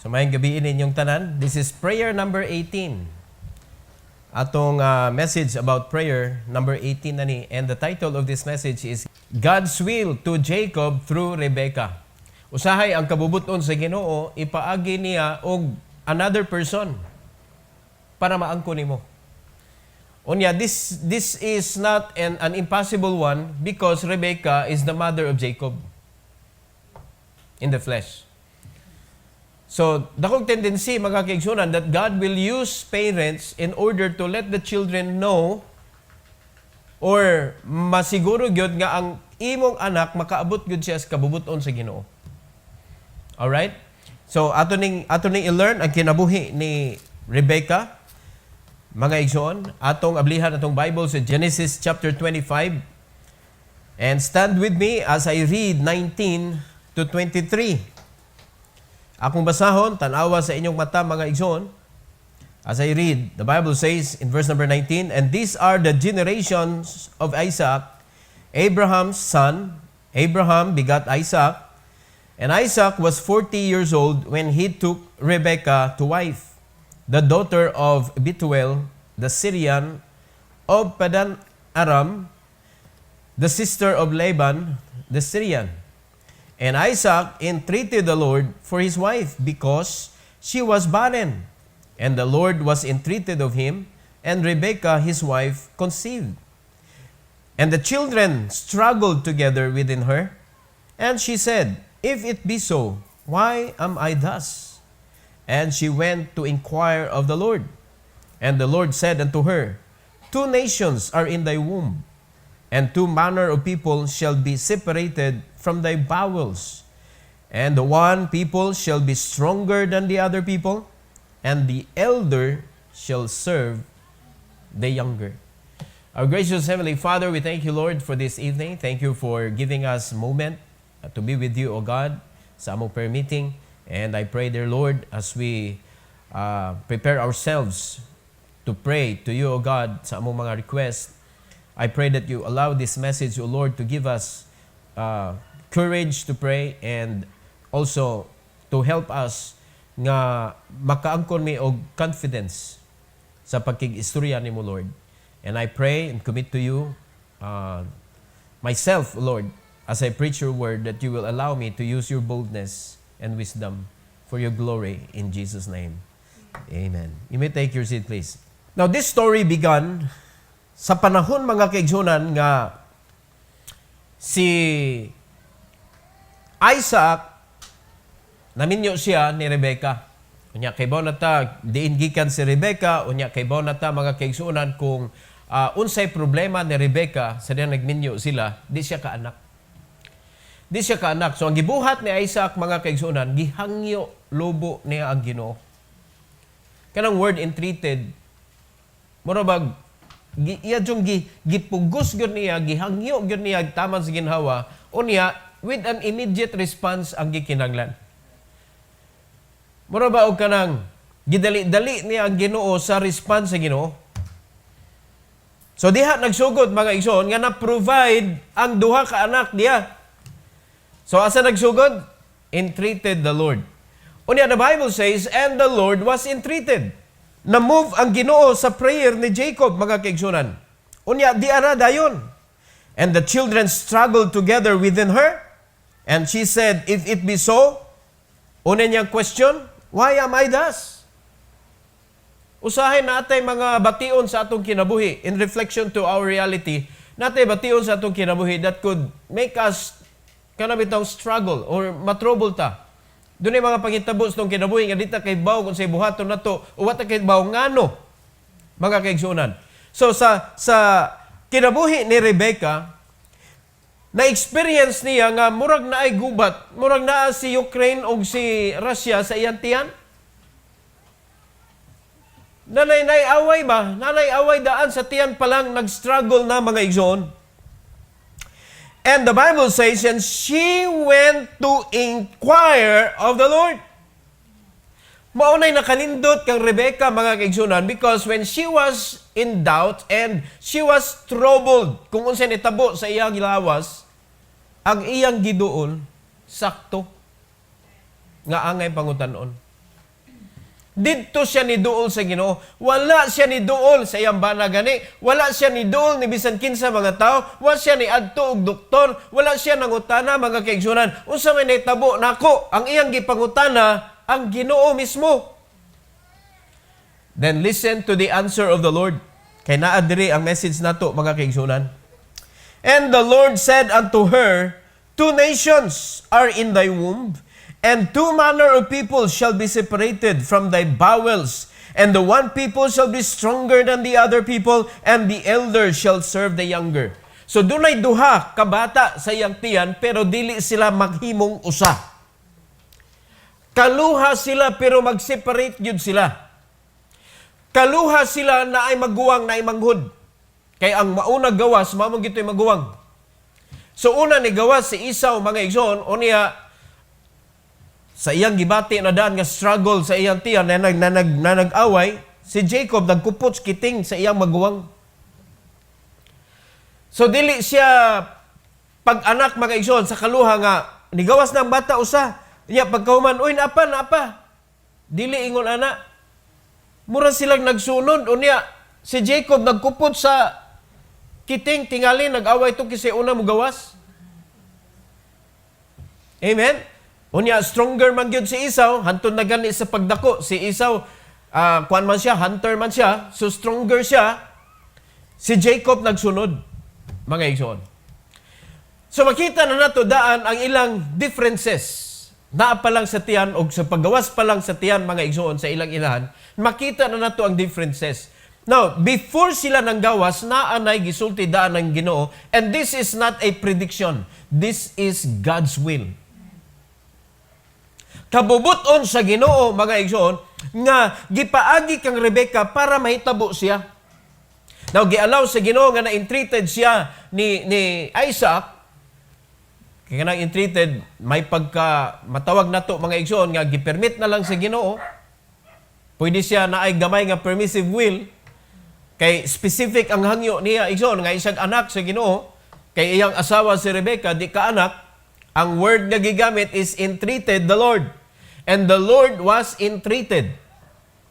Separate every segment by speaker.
Speaker 1: So mayang gabi ninyong tanan. This is prayer number 18. Atong message about prayer number 18 na ni. And the title of this message is God's Will to Jacob through Rebecca. Usahay ang kabubuton sa Ginoo, ipaagi niya og another person para maangko nimo. Unya, this is not an impossible one because Rebecca is the mother of Jacob in the flesh. So, dakong tendency, mga kaigsunan, that God will use parents in order to let the children know or masiguro gyud nga ang imong anak makaabot gyud siya sa kabubuton sa Ginoo. Alright? So, ato ning i-learn ang kinabuhi ni Rebecca. Mga igsoon, atong ablihan atong Bible sa Genesis chapter 25. And stand with me as I read 19 to 23. Akong basahon, tanawa sa inyong mata, mga igsoon. As I read, the Bible says in verse number 19, And these are the generations of Isaac, Abraham's son. Abraham begot Isaac, and Isaac was 40 years old when he took Rebekah to wife, the daughter of Bethuel, the Syrian, of Padan Aram, the sister of Laban, the Syrian. And Isaac entreated the Lord for his wife because she was barren. And the Lord was entreated of him, and Rebekah his wife conceived. And the children struggled together within her, and she said, If it be so, why am I thus? And she went to inquire of the Lord. And the Lord said unto her, 2 nations are in thy womb, and 2 manner of people shall be separated from thy bowels. And the one people shall be stronger than the other people, and the elder shall serve the younger. Our gracious Heavenly Father, we thank you, Lord, for this evening. Thank you for giving us a moment to be with you, O God, sa among prayer meeting. And I pray, dear Lord, as we prepare ourselves to pray to you, O God, sa among mga request, I pray that you allow this message, O Lord, to give us courage to pray and also to help us nga makaangkon mi og confidence sa pagkig-istorya nimo, Lord. And I pray and commit to you myself, Lord, as I preach your word, that you will allow me to use your boldness and wisdom for your glory in Jesus' name. Amen. You may take your seat, please. Now, this story began sa panahon, mga kaigsunan, nga si Isaac, naminyo siya ni Rebecca. Unya kay Bonata, diin gikan si Rebecca, unya kay Bonata, mga kaigsunan, kung unsay problema ni Rebecca, sa diyan nagminyo sila, di siya kaanak. Di siya kaanak. So, ang gibuhat ni Isaac, mga kaigsunan, gihangyo lobo niya ang Ginoo. Kanang word entreated, murabag, iya jung gipugos gyud niya, gihangyo gyud niya taman sa ginhawa, unya with an immediate response ang gikinahanglan. Murabag og kanang gidali-dali niya ang Ginoo sa response sa Ginoo. So diha nagsugod, mga igsoon, nga na-provide ang duha ka anak diha. So asa nagsugod? Entreated the Lord. Unya, the Bible says, and the Lord was entreated. Na-move ang Ginoo sa prayer ni Jacob, mga kaigsunan. Unya, di ara dayon. And the children struggled together within her. And she said, if it be so, una niyang question, why am I thus? Usahay natay mga bation sa atong kinabuhi in reflection to our reality. Natay bation sa atong kinabuhi that could make us kanabitang struggle or matrouble ta. Doon ay mga pangitabo sa itong kinabuhi nga dita kay baw kung sa'y buhaton na to o wata kay baw ngano, mga kaigsunan. So sa kinabuhi ni Rebecca, na-experience niya nga murag na ay gubat, murag na si Ukraine o si Russia sa iyang tiyan. Nanay-away ba? Nanay-away daan sa tiyan palang nag-struggle na, mga igsoon. And the Bible says, and she went to inquire of the Lord. Maunay nakalindot kang Rebecca, mga kaigsunan, because when she was in doubt and she was troubled, kung unsay nitabo sa iyang lawas, ang iyang giduol, sakto, nga angay pangutanon. Didto siya ni duol sa Ginoo. Wala siya ni duol sa iyang bana gani. Wala siya ni duol ni bisan kinsa mga tao. Wala siya ni adto og doktor. Wala siya nangutana mga kaigsunan. Unsa may nahitabo nako? Ang iyang gipangutana ang Ginoo mismo. Then listen to the answer of the Lord. Kay naa diri ang message nato mga kaigsunan. And the Lord said unto her, 2 nations are in thy womb, and 2 manner of people shall be separated from thy bowels, and the one people shall be stronger than the other people, and the elder shall serve the younger. So dunay duha ka bata sa iyang tiyan, pero dili sila maghimong usa. Kaluha sila pero mag-separate yun sila. Kaluha sila na ay maguwang na ay manghud. Kay ang mauna gawas, mamang gito'y maguwang. So una ni gawas si Esau mga igsoon, o niya, sa iyang gibati na daan nga struggle sa iyang tiyan na nag-away, si Jacob nagkupots kiting sa iyang maguwang. So dili siya pag-anak mga igsoon sa kaluha nga, nigawas ng bata usa. Iya pagkahuman, uy napa. Dili ingon ana. Mura silang nagsunod. Unya, si Jacob nagkupot sa kiting tingali, nag-away to kasi una mo gawas. Amen? Unya, stronger man gyud si Esau, hantun na gani sa pagdako. Si Esau, kuan man siya, hunter man siya, so stronger siya. Si Jacob nagsunod, mga igsoon. So makita na nato daan ang ilang differences. Naa pa lang sa tiyan o sa paggawas pa lang sa tiyan, mga igsoon, sa ilang ilahan, makita na nato ang differences. Now, before sila nang gawas, naanay gisulti daan ng Ginoo, and this is not a prediction. This is God's will. Kabubuton sa Ginoo mga igsoon nga gipaagi kang Rebecca para mahitabo siya. Now gialaw sa Ginoo nga na-entreated siya ni Isaac. Kaya na entreated, may pagka matawag nato mga igsoon nga gipermit na lang sa Ginoo. Pwede siya na ay gamay nga permissive will. Kay specific ang hangyo niya igsoon nga isang anak sa Ginoo. Kay iyang asawa si Rebecca di ka anak. Ang word nga gigamit is entreated the Lord. And the Lord was entreated.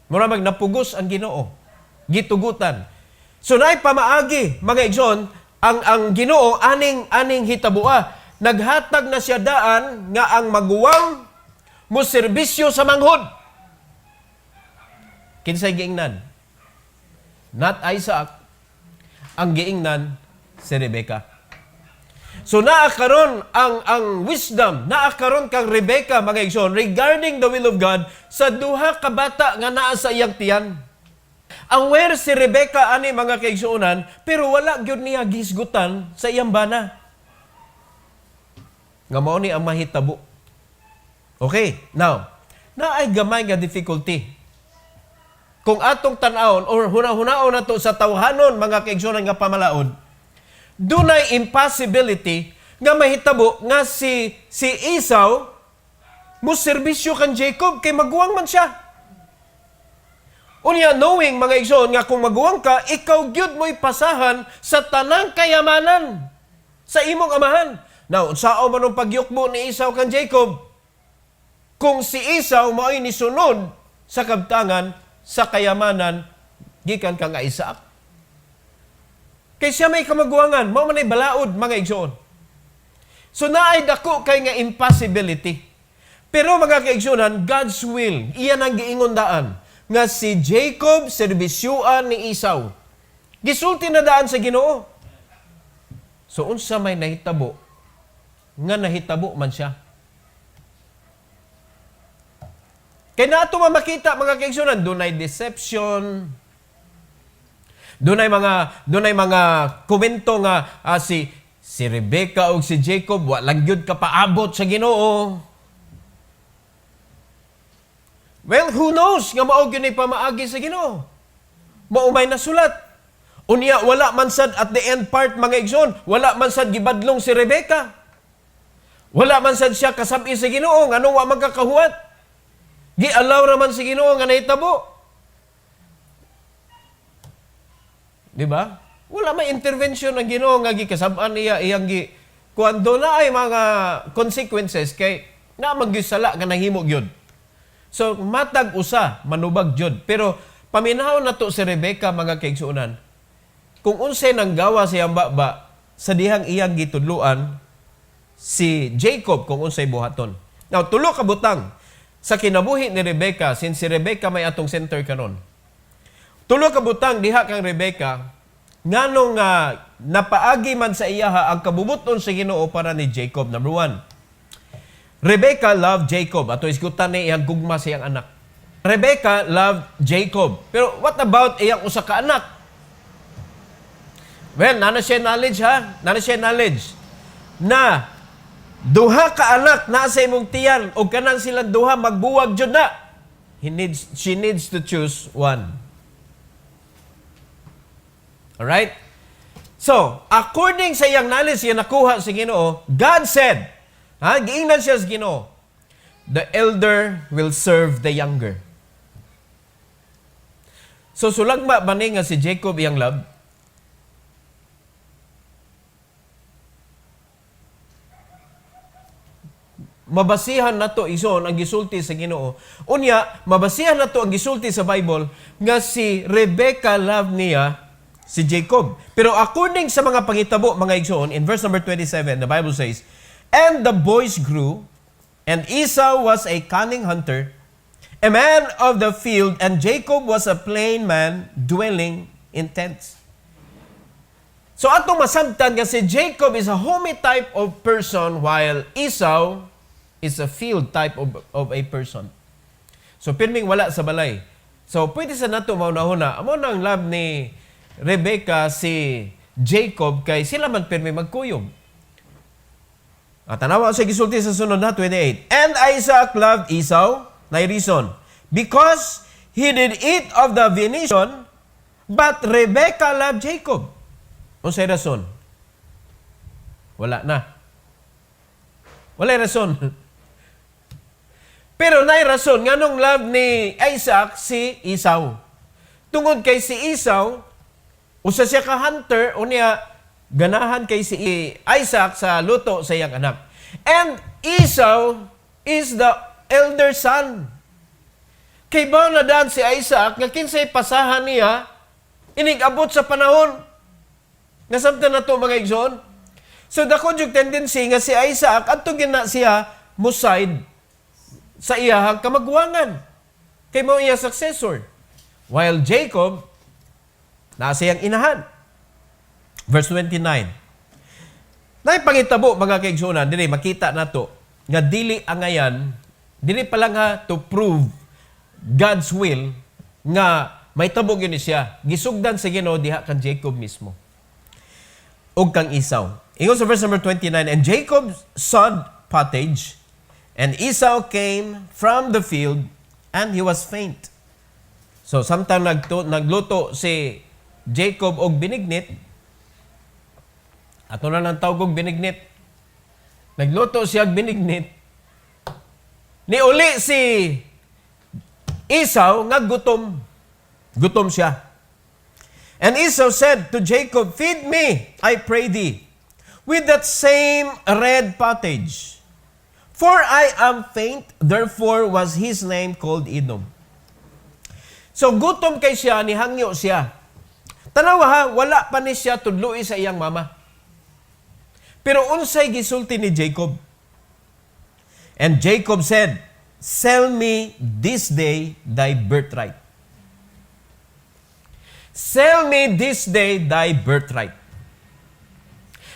Speaker 1: Mura nampugos ang Ginoo. Gitugutan. So naay pamaagi, mga igsoon, ang Ginoo aning hitabua. Naghatag na siya daan nga ang maguwang mo serbisyo sa manghod. Kinsay giingnan? Not Isaac. Ang giingnan si Rebecca. So naakaron ang wisdom, naakaron kang Rebecca mga igsoon regarding the will of God sa duha ka bata nga naa sa iyang tiyan. Aware si Rebecca ani mga kaigsuonan, pero wala gyud niya gisgutan sa iyang bana. Nga mao ni ang mahitabo. Okay, now, naay gamay nga difficulty. Kung atong tan-awon or huna-hunaon nato sa tawhanon mga kaigsuonan nga pamalaod, dunay impossibility nga mahitabo nga si Esau mo serbisyo kan Jacob kay maguwang man siya. Unya knowing mga igsoon nga kung maguwang ka, ikaw gyud mo'y pasahan sa tanang kayamanan sa imong amahan. Now, sao man ang pagyukbo ni Esau kan Jacob? Kung si Esau mao'y nisunod sa kabtangan sa kayamanan gikan kang Isaac. Kay siya may kamaguwangan, mao man ay balaod mga igsoon. So naay dako kay nga impossibility. Pero mga kaigsuonan, God's will, iyan ang giingon daan nga si Jacob serbisyuan ni Esau. Gisulti na daan sa Ginoo. So unsa may nahitabo nga nahitabo man siya. Kaya na ito makita mga kaigsuonan, dunay deception. Dunay mga komento nga si Rebecca o si Jacob walang gyud ka paabot sa Ginoo. Well, who knows nga mao gyud ni pamaagi sa Ginoo. Maumay nasulat. Unya wala man sad at the end part mga igsoon, wala man sad gibadlong si Rebecca. Wala man sad siya kasabi sa Ginoo nganong wa magkakahuwat. Gialaw ra man si Ginoo nga nahitabo. Di ba? Wala may intervention ang Ginoo nga gikasab-an niya iyang kuando na ay mga consequences kay na maggisala nga nahimo gyud. So matag usa manubag jud. Pero paminaw na to si Rebecca mga kaigsuonan. Kung unsay nang gawa siyang baba sa dihang iyang gitudluan si Jacob kung unsay buhaton. Now tulo ka butang sa kinabuhi ni Rebecca since si Rebecca may atong center karon. Tulo ka butang diha kang Rebecca nganong napaagi man sa iyaha ang kabubuton sa Ginoo para ni Jacob. Number 1. Rebecca loved Jacob. Ato isgutan ni iyang gugma sa iyang anak. Rebecca loved Jacob. Pero what about iyang usa ka anak? Well, nana siya knowledge ha? Nana siya knowledge na duha ka anak na sa imong tiyan o kanang silang duha magbuwag jud na. She needs to choose one. Alright? So, according sa iyang knowledge siya nakuha sa Ginoo, God said, giingnan siya sa Ginoo, the elder will serve the younger. So, sulagma ba ni nga si Jacob iyang love? Mabasihan nato ison ang gisulti sa Ginoo. Unya, mabasihan nato ang gisulti sa Bible nga si Rebecca love niya si Jacob. Pero according sa mga pangitabo, mga igsoon, in verse number 27, the Bible says, "And the boys grew, and Esau was a cunning hunter, a man of the field, and Jacob was a plain man dwelling in tents." So atong masabtan nga si Jacob is a homey type of person while Esau is a field type of a person. So pirming wala sa balay. So pwede sa nato maunahuna, amo nang love ni Rebecca si Jacob kay sila man pirmi magkuyog. At tanawa sa gisulti sa sunod na 28. And Isaac loved Esau, na reason, because he did eat of the venison, but Rebecca loved Jacob. Unsay rason? Wala na. Wala rason. Pero nay rason nganong love ni Isaac si Esau. Tungod kay si Esau, usa siya ka hunter, unya ganahan kay si Isaac sa luto sa iyang anak. And Esau is the elder son. Kay ba na daan si Isaac, nga kinsay pasahan niya, inig-abot sa panahon. Nasamtan na to mga igsoon. So the conjugal tendency nga si Isaac, adto gina siya muside sa iyahang kamagwangan. Kay mo iya successor. While Jacob, nasa iyang inahan. Verse 29. Naipangitabo mga kaigsunan, dili makita nato nga dili angayan, dili pa lang ha to prove God's will nga may tabog yun siya. Gisugdan sa Ginoo diha kang Jacob mismo. O kang Esau. Ingon sa verse number 29, and Jacob sowed pottage, and Esau came from the field, and he was faint. So, samtang nagluto si Jacob og binignit, ato na ng tawag og binignit, nagluto siya og binignit, niuli si Esau nga gutom. Gutom siya. And Esau said to Jacob, "Feed me, I pray thee, with that same red pottage. For I am faint, therefore was his name called Edom." So gutom kay siya, nihangyo siya. Tanawa ha, wala pa ni siya tudloi sa iyang mama. Pero unsay gisulti ni Jacob? And Jacob said, "Sell me this day thy birthright." Sell me this day thy birthright.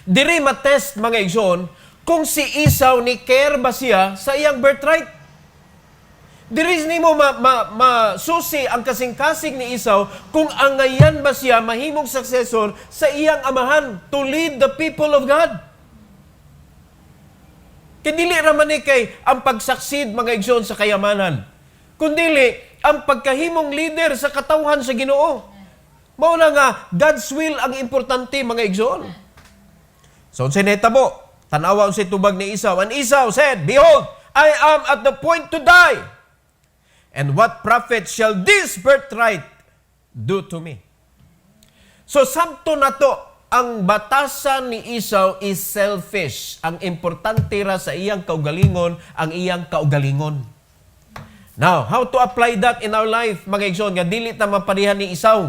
Speaker 1: Diri matest mga igsoon kung si Esau ni care ba siya sa iyang birthright. Diri nimo masusi ang kasing-kasing ni Esau kung angayan ba siya mahimong successor sa iyang amahan to lead the people of God. Kaya dili raman ni kay ang pagsaksid mga igsoon sa kayamanan. Kundili ang pagkahimong leader sa katawhan sa Ginoo. Mao na nga, God's will ang importante mga igsoon. So, unsay nahitabo? Tanawa unsay tubag ni Esau. And Esau said, "Behold, I am at the point to die. And what profit shall this birthright do to me?" So, sabto na to, ang batasan ni Esau is selfish. Ang importante ra sa iyang kaugalingon, ang iyang kaugalingon. Now, how to apply that in our life, mga igsoon, nga dili ta maparihan ni Isaw.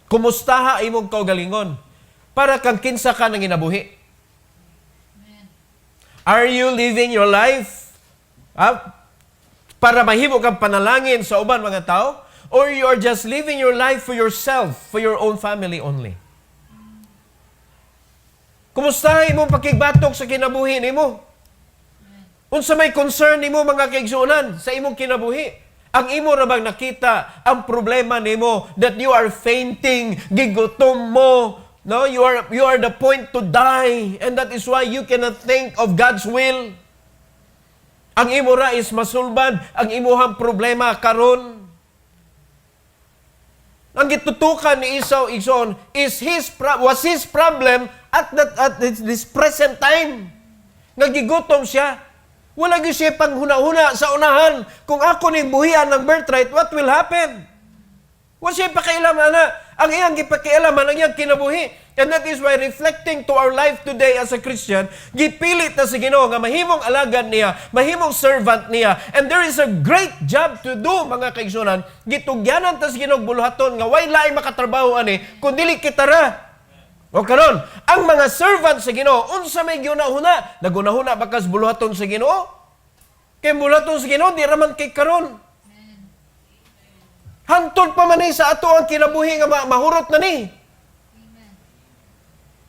Speaker 1: Kumustaha imong kaugalingon para kang kinsa ka nang ginabuhi? Are you living your life para mahimo kang panalangin sa uban mga tao? Or you are just living your life for yourself, for your own family only? Kumusta imong pakigbatok sa kinabuhi nimo? Unsa may concern nimo mga kaigsuonan sa imong kinabuhi? Ang imo ra bang nakita ang problema nimo that you are fainting, gigutom mo, no? You are the point to die, and that is why you cannot think of God's will. Ang imo ra is masulbad ang imuhang problema karon. Ang gitutukan ni Esau, igsoon, was his problem at this present time. Nagigutom siya. Wala gyud siya panghuna-huna sa unahan. Kung ako ning buhian ng birthright, what will happen? Wala siya pakialaman na. Ang iyang gipakialaman, ang iyang kinabuhi. And that is why reflecting to our life today as a Christian, gipilit na si Ginoo nga mahimong alagad niya, mahimong servant niya. And there is a great job to do, mga kaigsunan. Gitugyanan ta si Ginoo buluhaton nga way laing makatrabaho ani kun dili kita ra. O karon, ang mga servant sa Ginoo, unsa may giuna-huna? Nagunahuna bakas buluhaton sa Ginoo? Kay buluhaton sa Ginoo di ra man kay karon. Hantod pa man sa ato ang kinabuhi nga mahurot na ni.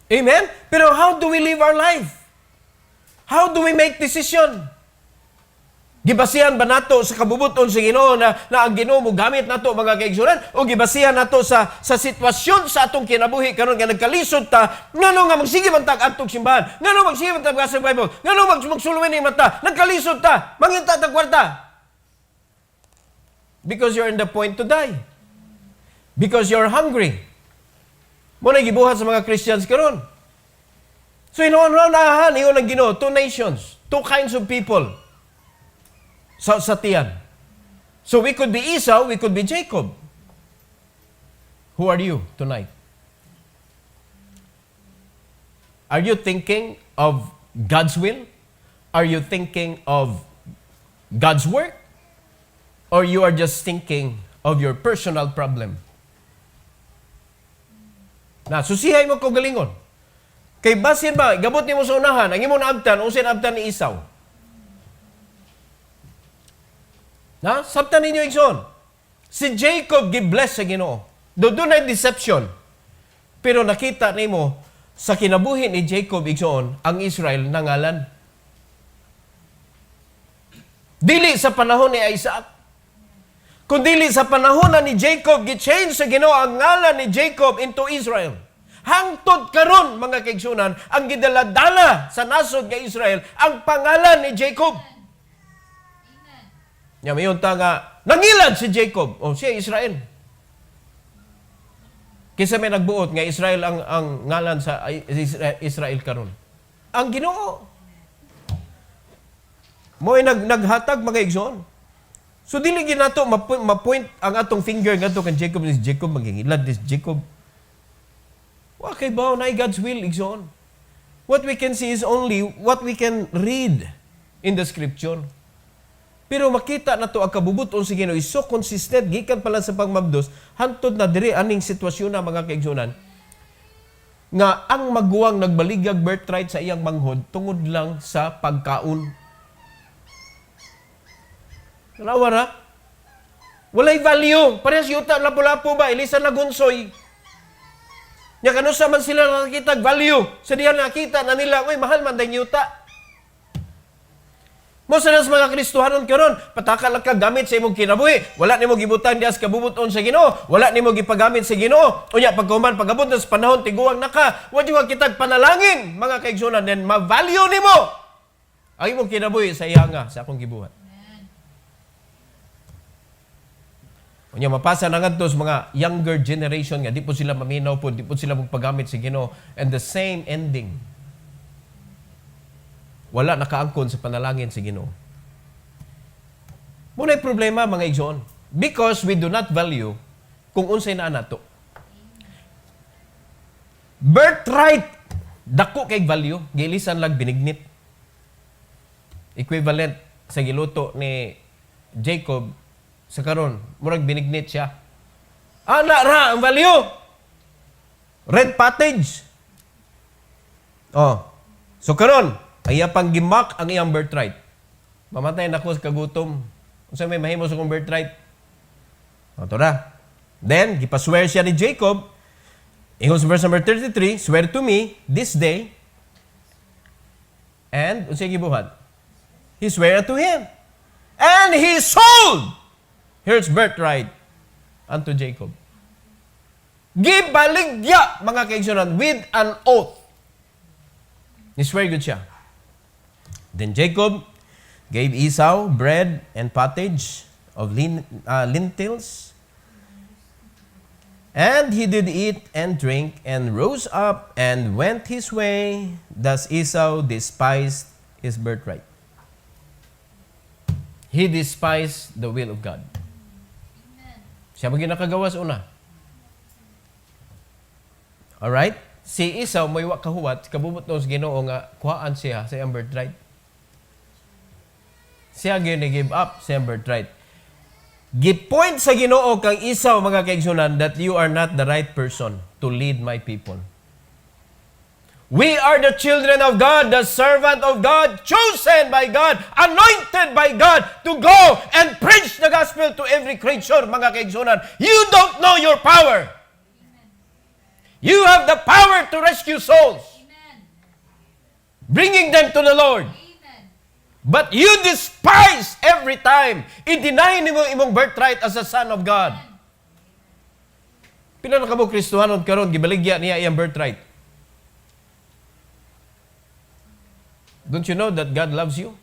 Speaker 1: Amen? Pero how do we live our life? How do we make decision? Gibasihan ba nato sa kabubuton sa Ginoo na ang Ginoo mo gamit nato mga kaigsunan? O gibasihan nato sa sitwasyon sa atong kinabuhi karon nga nagkalisod ta, ngano nga magsige man tag atong simbahan, ngano magsige man tag sa Bible, ngano magsulumin ni mata, nagkalisod ta, manginta tag kwarta. Because you're in the point to die. Because you're hungry. Muna gibuhat sa mga Christians karon. So inuunrahan iyon ang Ginoo, two nations, two kinds of people. Sa tiyan. So we could be Esau, we could be Jacob. Who are you tonight? Are you thinking of God's will? Are you thinking of God's work? Or you are just thinking of your personal problem? Na, susihay mo ko galingon. Kay basin ba, gabot ni mo sa unahan, ang imo naabtan, usin abtan ni Esau. Na, sabtan ninyo igsoon. Si Jacob gibless sa Ginoo. Doon ay deception. Pero nakita nimo sa kinabuhi ni Jacob igsoon, ang Israel nangalan. Dili sa panahon ni Isaac. Kundili sa panahon na ni Jacob, gi-change sa Ginoo ang ngalan ni Jacob into Israel. Hangtod karon mga kaigsunan, ang gidaladala sa nasod nga Israel, ang pangalan ni Jacob. Nya mayon ta nga nangilad si Jacob, o siya Israel. Kisa may nagbuot nga Israel ang ngalan sa Israel karon. Ang Ginoo. Mo'y naghatag mga igsoon. So dili ginato ma-point ang atong finger ngadto kan Jacob, ni Jacob magingilad ni Jacob. Wa kay bawo na God's will igsoon. What we can see is only what we can read in the scripture. Pero makita nato ang kabubuton sa Ginoo is so consistent gikan pala sa pagmabdos hantod na diri aning sitwasyon na mga kaigsunan nga ang maguwang nagbaligag birthright sa iyang manghod tungod lang sa pagkaon. Nawara. Walay value. Parehas yuta, lapo-lapo ba? Ilisan na gunsoy. Nya kano sa man sila nakita value. Sa diyan nakita na nila, oy mahal man dahil yuta. Mo sa mga Kristohanon karon, pataka lang ka gamit sa imong kinabuhi. Wala nimo gibutan dias kabubuton sa Ginoo. Wala nimo gipagamit sa Ginoo. Unya pagkuman pagabot sa panahon tiguang naka, wa di kitag panalangin mga kaigsunan then ma-value nimo ang imong kinabuhi sa iyanga sa akong gibuhat. Unya mapasa na ngadto sa mga younger generation nga di po sila maminaw po, di po sila magpagamit sa Ginoo, and the same ending. Wala nakaangkon sa panalangin sa Ginoo. Muna'y problema mga igsoon, because we do not value kung unsay naa nato. Birthright dako kay value, giilisan lang binignit. Equivalent sa giluto ni Jacob sa karon, murag binignit siya. Ana ra ang value. Red pottage. Oh. So karon, ay pang gimak ang iyang birthright. Mamatay na ko sa kagutom. Unsa may mahimo sa kong birthright? Ato na. Then, gipaswear siya ni Jacob. Ingon sa verse number 33, swear to me this day. And, unsay gibuhat? He swear to him. And he sold his birthright unto Jacob. Gibaligya, mga kaigsunan, with an oath. Ni swear good siya. Then Jacob gave Esau bread and pottage of lentils. And he did eat and drink and rose up and went his way. Thus Esau despised his birthright. He despised the will of God. Siya maging nakagawas una. Alright? Si Esau may kahuwat, kabubot ng Ginoo nga kuhaan siya sa iyang birthright. Siya give up sa iyang birthright. Gipoint sa Ginoo kang Esau, mga kaigsunan, that you are not the right person to lead my people. We are the children of God, the servant of God, chosen by God, anointed by God to go and preach the gospel to every creature, mga kaigsunan. You don't know your power. You have the power to rescue souls, bringing them to the Lord. But you despise every time. I-deny nimo imong birthright as a son of God. Pila na kamo Kristohanon karon gibaligya niya iyang birthright. Don't you know that God loves you?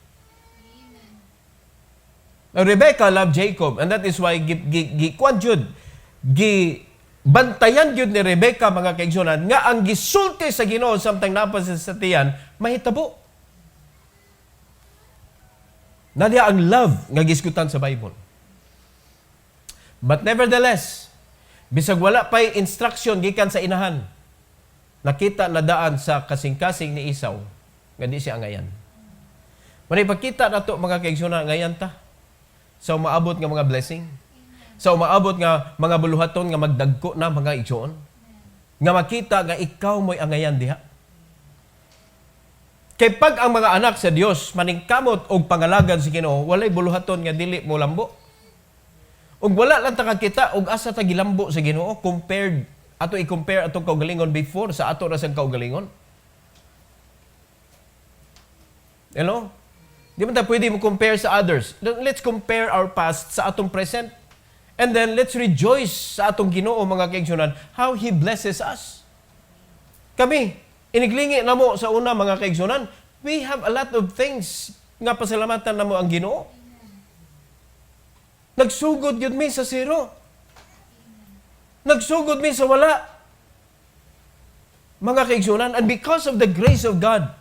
Speaker 1: Now, Rebecca loved Jacob, and that is why bantayan yun ni Rebecca, mga kaigsunan, nga ang gisulti sa Ginoo samtang napas sa tiyan, mahitabo. Nadiya ang love nga giskutan sa Bible. But nevertheless, bisag wala pa'y instruction gikan sa inahan, nakita na daan sa kasing-kasing ni Esau, nga di siya angayan. Manipagkita na to, mga kaigsunan, ngayon ta. Sa umaabot nga mga blessing. Sa umaabot nga mga buluhaton nga magdagko na mga igsoon. Nga makita nga ikaw mo'y angayan diha. Kay pag ang mga anak sa Dios maningkamot og pangalagan sa Ginoo, walay buluhaton nga dili mo lambo. Ug wala lang ta kakita og asa ta gilambo sa Ginoo compared ato i-compare atong kaugalingon before sa ato ra sang kaugalingon. Hello? Di ba tayo pwede mo compare sa others? Let's compare our past sa atong present. And then, let's rejoice sa atong Ginoo, mga kaigsunan, how He blesses us. Kami, iniglingi na mo sa una, mga kaigsunan, we have a lot of things nga pasalamatan na mo ang Ginoo. Nagsugod yun mi sa zero. Nagsugod mi sa wala. Mga kaigsunan, and because of the grace of God,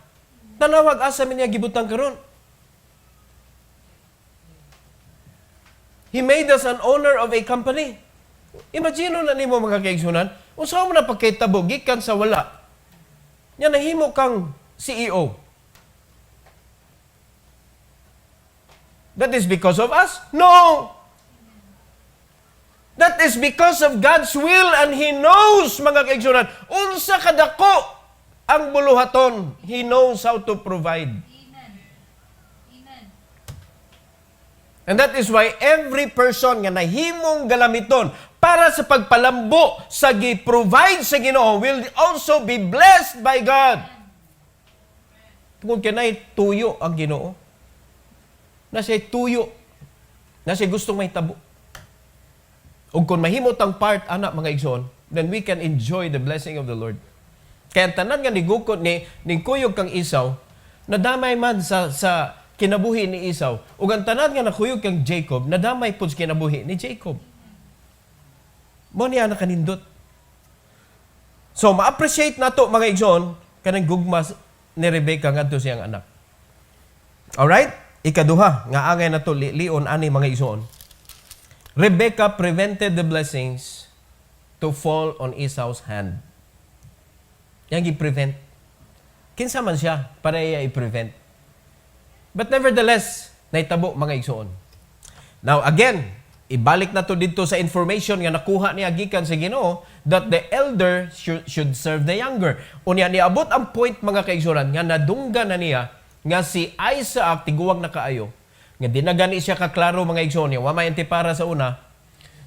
Speaker 1: nanawag asa mi niya gibutang karon. He made us an owner of a company. Imagine na nimo, mga kaigsunan, unsa mo na pagkitabo gikan sa wala. Nya nahimo kang CEO. That is because of us? No. That is because of God's will, and He knows, mga kaigsunan, unsa kadako ang buluhaton. He knows how to provide. And that is why every person nga nahimong galamiton para sa pagpalambo sa gi-provide sa Ginoo will also be blessed by God. Kung kinay tuyo ang Ginoo, na siya tuyo, na siya gustong may tabo. O kung mahimot ang part, anak, mga igsoon, then we can enjoy the blessing of the Lord. Kaya tanan nga nigukot ni kuyog kang Esau, nadamay man sa kinabuhi ni Esau. Ug ang tanan nga nakuyog kang Jacob, nadamay pud sa kinabuhi ni Jacob. Mo niya nakanindot. So, ma-appreciate nato, mga igsoon, kanang gugma ni Rebecca ngadto siyang anak. Alright? Ikaduha, nga angay nato lion ani, mga igsoon. Rebecca prevented the blessings to fall on Esau's hand. Yang i-prevent. Kinsa man siya para iya i-prevent. But nevertheless, naitabo, mga igsoon. Now again, ibalik na to dito sa information nga nakuha niya gikan sa Ginoo that the elder should serve the younger. Unya niabot ang point mga kaigsunan nga nadunggan na niya nga si Isaac tiguwag na kaayo. Nga dinagani siya kaklaro mga igsoon niya. Wa may antipara sa una.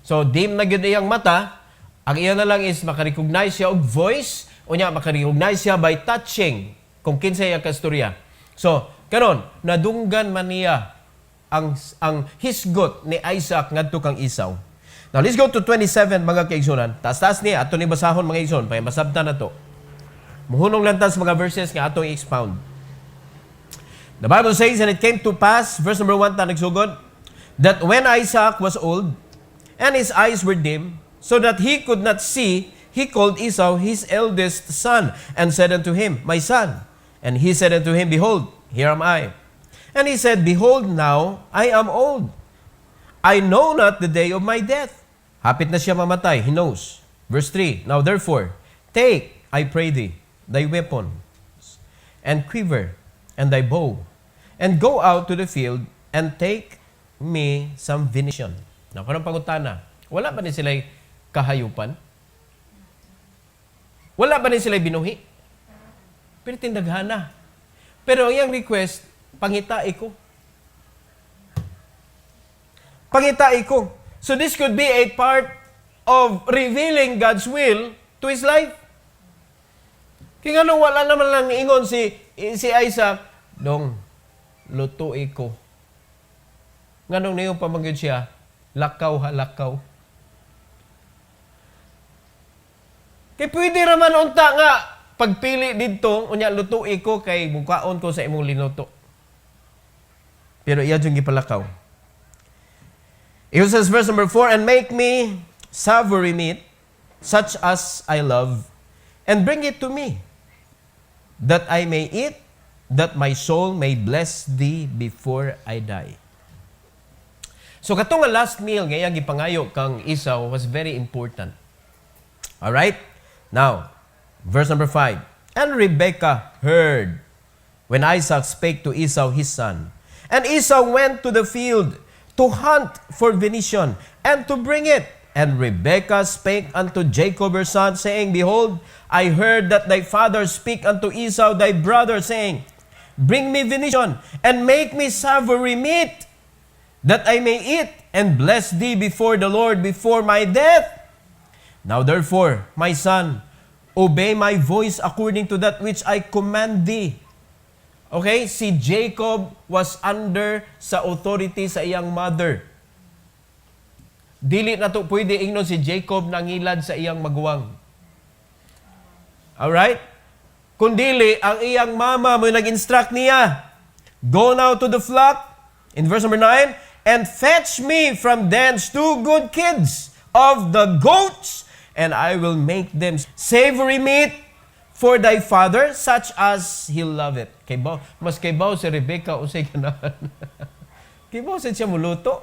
Speaker 1: So dim na gyud iyang mata. Ang iya na lang is makarecognize siya og voice. Unya makarecognize siya by touching kung kinsa iya kastorya. So karon nadunggan man niya ang hisgot ni Isaac ngadto kang Esau. Now let's go to 27 mga kaigsunan. Taas-taas niya ato ni basahon mga igsoon pay masabtan nato. Muhunong lang tas mga verses nga atong expound. The Bible says, and it came to pass, verse number 1 ta nagsugod, that when Isaac was old and his eyes were dim, so that he could not see, he called Esau his eldest son and said unto him, My son. And he said unto him, Behold, here am I. And he said, Behold, now I am old. I know not the day of my death. Hapit na siya mamatay. He knows. Verse 3, Now therefore, take, I pray thee, thy weapon, and quiver, and thy bow, and go out to the field, and take me some venison. Now, kanang pangutana, wala ba ni sila'y kahayupan? Wala ba ni sila'y binuhi? Pero tindaghana. Pero ang iyang request, pangitai ko. Pangitai ko. So this could be a part of revealing God's will to his life. Kaya nga wala naman lang ingon si Isaac, Dong, lutuin ko. Nga nung niyo pamagyod siya, lakaw ha, lakaw. Kaya pwede raman unta nga, pagpili dito, unya lutuin ko kay mukaon ko sa imong linuto. Pero iya yung gipalakaw. It says verse number 4, And make me savory meat, such as I love, and bring it to me, that I may eat, that my soul may bless thee before I die. So katong nga last meal nga iyang gipangayo kang Esau was very important. Alright? Now, verse number 5. And Rebekah heard when Isaac spake to Esau his son. And Esau went to the field to hunt for venison and to bring it. And Rebekah spake unto Jacob her son, saying, Behold, I heard that thy father speak unto Esau thy brother, saying, Bring me venison, and make me savory meat, that I may eat, and bless thee before the Lord before my death. Now therefore, my son, obey my voice according to that which I command thee. Okay, si Jacob was under sa authority sa iyang mother. Dili na to pwede ingnon si Jacob nangilad sa iyang maguwang. Alright? Kundili, ang iyang mama mo nag-instruct niya, Go now to the flock, in verse number 9, and fetch me from thence 2 good kids of the goats, and I will make them savory meat for thy father, such as he loveth. Mas kaybaw si Rebekah unsay ganahan. Kaybaw siya muluto.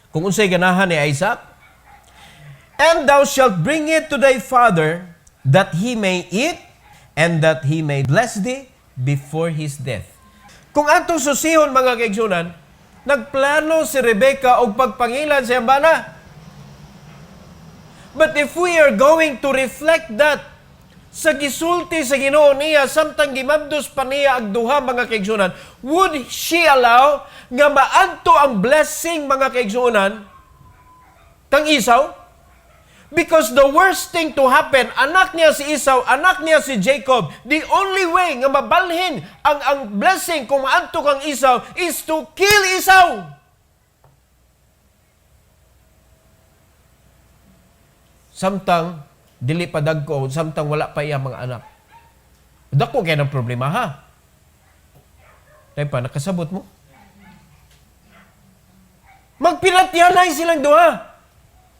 Speaker 1: Kung unsay ganahan ni Isaac. And thou shalt bring it to thy father, that he may eat, and that he may bless thee before his death. Kung atong susihon mga kaigsunan, nagplano si Rebekah og pagpangilan sa iyang bana. But if we are going to reflect that sa gisulti sa Ginoo niya, samtang gimabdos pa niya ang duha mga kaigsunan, would she allow nga maadto ang blessing mga kaigsunan kang Esau? Because the worst thing to happen, anak niya si Esau, anak niya si Jacob, the only way nga mabalhin ang blessing kung maadto kang Esau is to kill Esau. Samtang dili pa dagko, samtang wala pa iya mga anak. Dako kaya ng problema ha. Dahil pa, nakasabot mo. Magpiratyanay silang duha.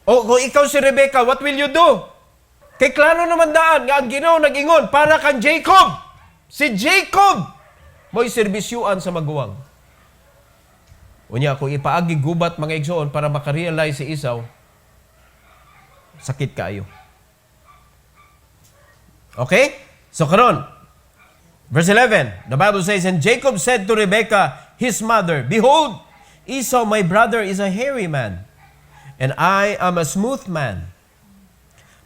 Speaker 1: O kung ikaw si Rebekah, what will you do? Kay klaro naman daan, nga ang Ginoo nag-ingon, para kang Jacob. Si Jacob! Mo'y serbisyuan sa maguwang. Unya, kung ipaagi gubat mga igsoon para makarealize si Esau, sakit kaayo. Okay? So karon, verse 11, the Bible says, And Jacob said to Rebekah, his mother, Behold, Esau, my brother, is a hairy man, and I am a smooth man.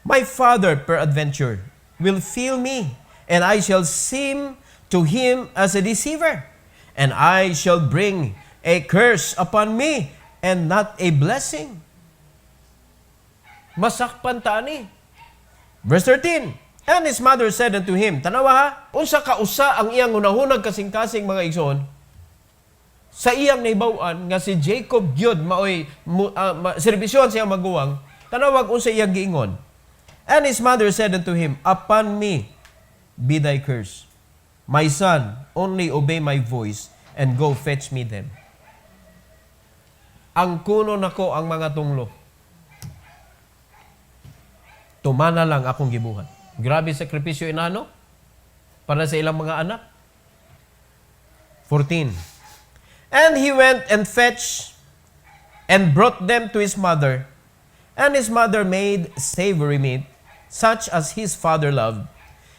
Speaker 1: My father, peradventure, will feel me, and I shall seem to him as a deceiver, and I shall bring a curse upon me, and not a blessing. Masakpan ta ani. Verse 13, and his mother said unto him, tanawa ha, unsa ka usa ang iyang unahunag kasing-kasing mga igsoon, sa iyang naibawan nga si Jacob gyud maoy serbisyon siya maguwang, tanawag unsa iyang giingon. And his mother said unto him, upon me be thy curse. My son, only obey my voice, and go fetch me them. Ang kuno nako ang mga tunglo. Tumana lang akong gibuhat. Grabe sakripisyo inano para sa ilang mga anak. 14. And he went and fetched and brought them to his mother. And his mother made savory meat, such as his father loved.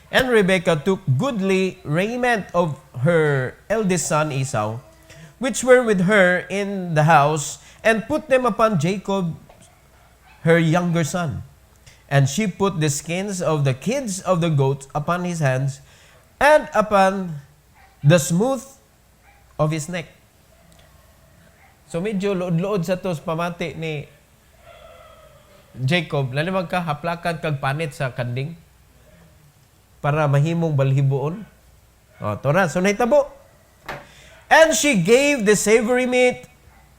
Speaker 1: And Rebekah took goodly raiment of her eldest son Esau, which were with her in the house, and put them upon Jacob, her younger son. And she put the skins of the kids of the goats upon his hands, and upon the smooth of his neck. So medyo luod-luod sa tos pamati ni Jacob, lalimag ka, haplakan kag panit sa kanding para mahimong balhibuon. O, tora, so nahitabo. And she gave the savory meat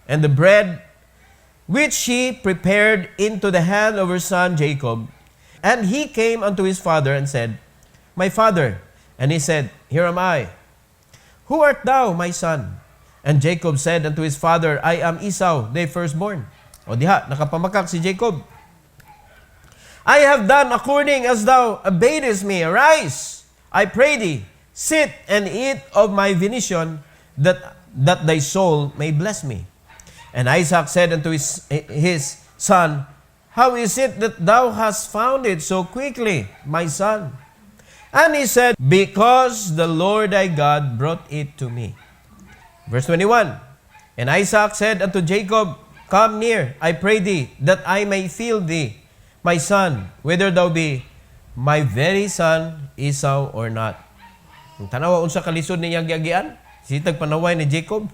Speaker 1: and the bread which she prepared into the hand of her son Jacob. And he came unto his father and said, My father. And he said, Here am I. Who art thou, my son? And Jacob said unto his father, I am Esau, thy firstborn. O diha, nakapamakak si Jacob. I have done according as thou badest me. Arise, I pray thee, sit and eat of my venison, that thy soul may bless me. And Isaac said unto his son, How is it that thou hast found it so quickly, my son? And he said, Because the Lord thy God brought it to me. Verse 21, And Isaac said unto Jacob, Come near, I pray thee, that I may feel thee, my son, whether thou be my very son Esau or not. Kung tanawa unsa kalisod niyang giagian, sitag panaway ni Jacob.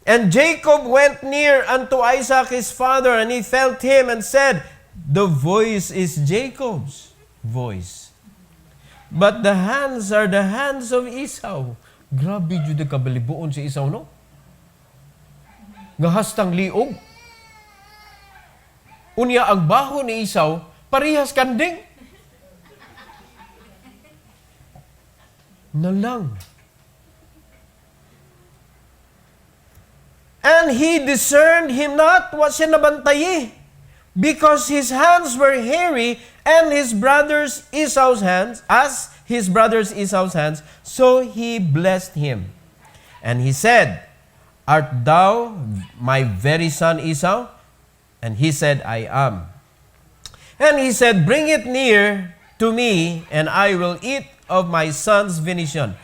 Speaker 1: And Jacob went near unto Isaac his father, and he felt him and said, The voice is Jacob's voice, but the hands are the hands of Esau. Grabe jud ka balibuon si Esau, no? Ngahastang liog. Unya ang baho ni Esau, parihas kanding. Nalang. And he discerned him not, what siya nabantayi, because his hands were hairy, and his brother's Esau's hands, as his brother's Esau's hands, so he blessed him. And he said, Art thou my very son Esau? And he said, I am. And he said, Bring it near to me, and I will eat of my son's venison,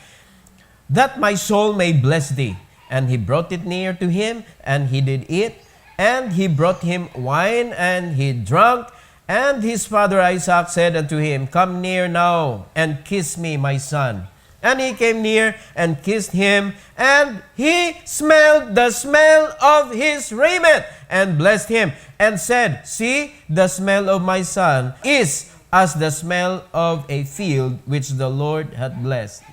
Speaker 1: that my soul may bless thee. And he brought it near to him, and he did eat. And he brought him wine, and he drank. And his father Isaac said unto him, Come near now, and kiss me, my son. And he came near, and kissed him. And he smelled the smell of his raiment, and blessed him, and said, See, the smell of my son is as the smell of a field which the Lord hath blessed.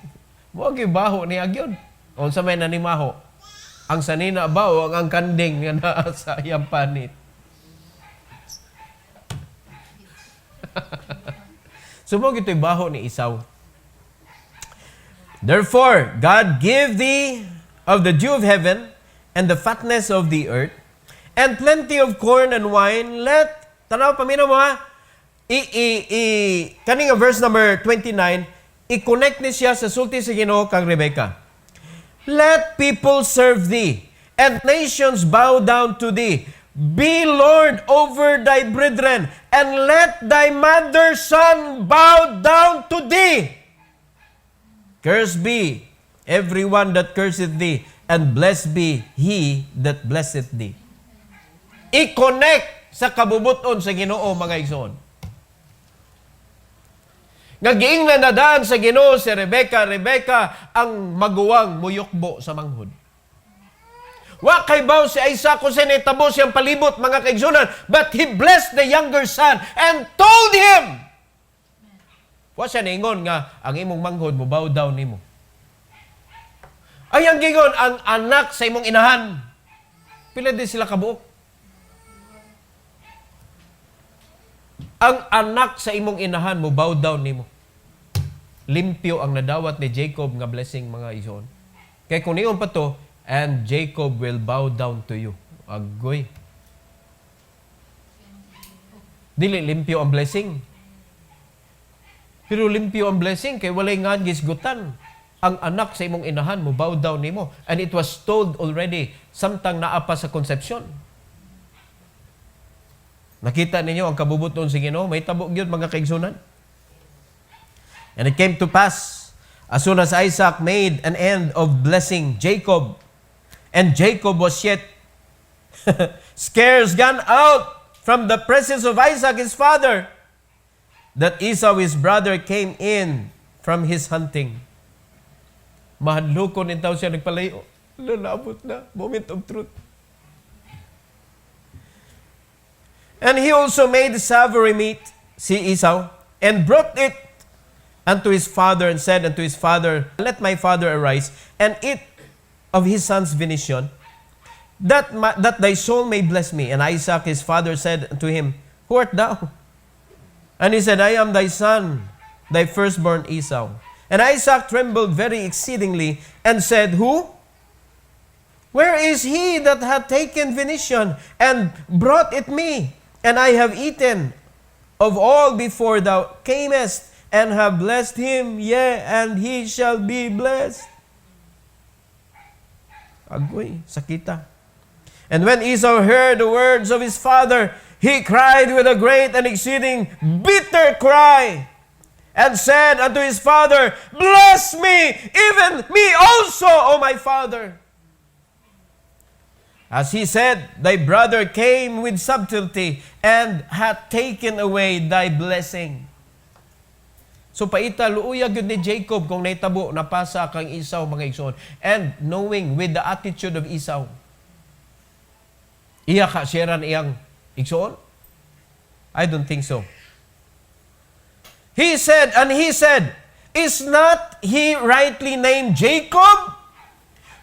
Speaker 1: Mo gibaho ni agyod. Unsa may nanimaho? Ang sanina ba o ang kanding nga naa sa iyang panit? Sumog ito'y baho ni Esau. Therefore, God give thee of the dew of heaven, and the fatness of the earth, and plenty of corn and wine. Let, tanaw, paminaw mo ha, kaning verse number 29, i-connect ni siya sa sulti sa Ginoo kang Rebecca. Let people serve thee, and nations bow down to thee. Be Lord over thy brethren, and let thy mother's son bow down to thee. Cursed be everyone that curseth thee, and blessed be he that blesseth thee. I-connect sa kabubuton sa Ginoo, mga igsoon. Nga giingnan na daan sa Ginoo si Rebecca ang maguwang muyukbo sa manghod. Wa kay baw si Isaac kung sinitabo siyang palibot, mga kaigsunan, but he blessed the younger son and told him. Wa siya ningon nga, ang imong manghod mo bow down nimo. Ay ang gingon, ang anak sa imong inahan. Pila din sila kabuok. Ang anak sa imong inahan mo bow down nimo. Limpyo ang nadawat ni Jacob nga blessing, mga igsoon. Kaya kung niyon pa to, and Jacob will bow down to you. Agoy. Dili limpyo ang blessing. Pero limpyo ang blessing kay walay nga gisgutan. Ang anak sa imong inahan mo bow down nimo. And it was told already samtang naa pa sa conception. Nakita ninyo ang kabubuton sa Ginoo, may tabo gyud, mga kaigsunan. And it came to pass, as soon as Isaac made an end of blessing Jacob, and Jacob was yet scarce gone out from the presence of Isaac his father, that Esau his brother came in from his hunting. Mahadlokon in taon siya nagpalayo. Lalabot na, moment of truth. And he also made savory meat, si Esau, and brought it unto his father, and said unto his father, let my father arise, and eat of his son's venison, that thy soul may bless me. And Isaac his father said unto him, who art thou? And he said, I am thy son, thy firstborn Esau. And Isaac trembled very exceedingly, and said, who? Where is he that hath taken venison, and brought it me? And I have eaten of all before thou camest, and have blessed him, yea, and he shall be blessed. Agoy, sakita. And when Esau heard the words of his father, he cried with a great and exceeding bitter cry, and said unto his father, bless me, even me also, O my father. As he said, thy brother came with subtlety, and hath taken away thy blessing. So paita, luuyag yun ni Jacob kung naitabo, napasa kang Esau, mga igsoon. And knowing with the attitude of Esau, iya ka siyaran iyang igsoon? I don't think so. He said, is not he rightly named Jacob?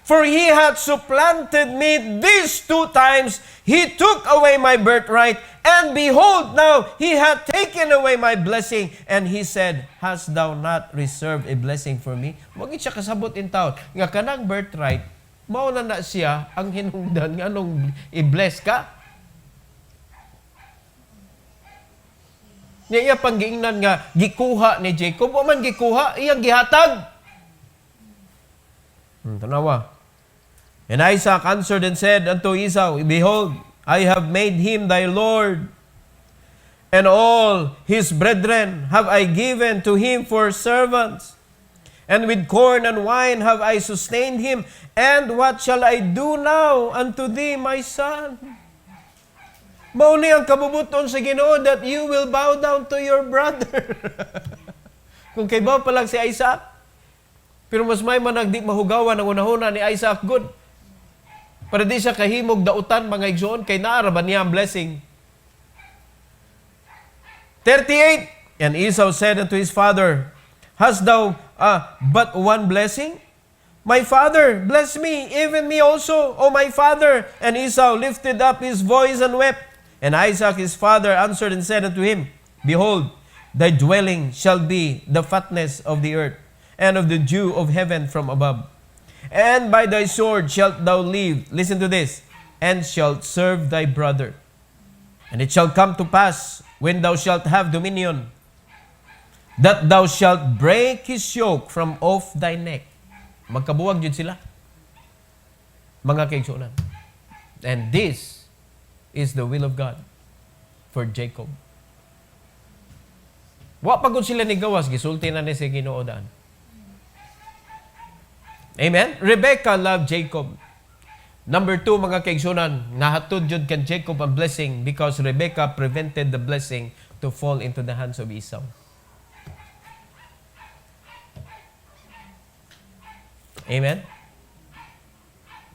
Speaker 1: For he hath supplanted me these 2 times. He took away my birthright, and behold, now he hath taken away my blessing. And he said, hast thou not reserved a blessing for me? Magit siya kasabot in taon. Nga kanang birthright, mauna na siya ang hinungdan nga nung i-bless ka. Niya pang giingnan nga gikuha ni Jacob, o man gikuha, iyang gihatag. Tanawa. And Isaac answered and said unto Esau, behold, I have made him thy Lord, and all his brethren have I given to him for servants. And with corn and wine have I sustained him. And what shall I do now unto thee, my son? Mauni ang kabubuton sa Ginoo that you will bow down to your brother. Kung kay ba pa lang si Isaac, pero mas may manag di mahugawan ang unahuna ni Isaac good. Para di siya kahimog dautan, mga igsoon, kay naaraban niya ang blessing. 38, and Esau said unto his father, hast thou but one blessing? My father, bless me, even me also, O my father. And Esau lifted up his voice and wept. And Isaac his father answered and said unto him, behold, thy dwelling shall be the fatness of the earth, and of the dew of heaven from above. And by thy sword shalt thou live, listen to this, and shalt serve thy brother. And it shall come to pass, when thou shalt have dominion, that thou shalt break his yoke from off thy neck. Magkabuwag yun sila, mga kaigsunan. And this is the will of God for Jacob. Wa pagod sila ni gawas, gisulti na ni sa Ginoo daan. Amen? Rebecca loved Jacob. Number 2, mga kaigsunan, nahatod jud kan Jacob ang blessing because Rebecca prevented the blessing to fall into the hands of Esau. Amen?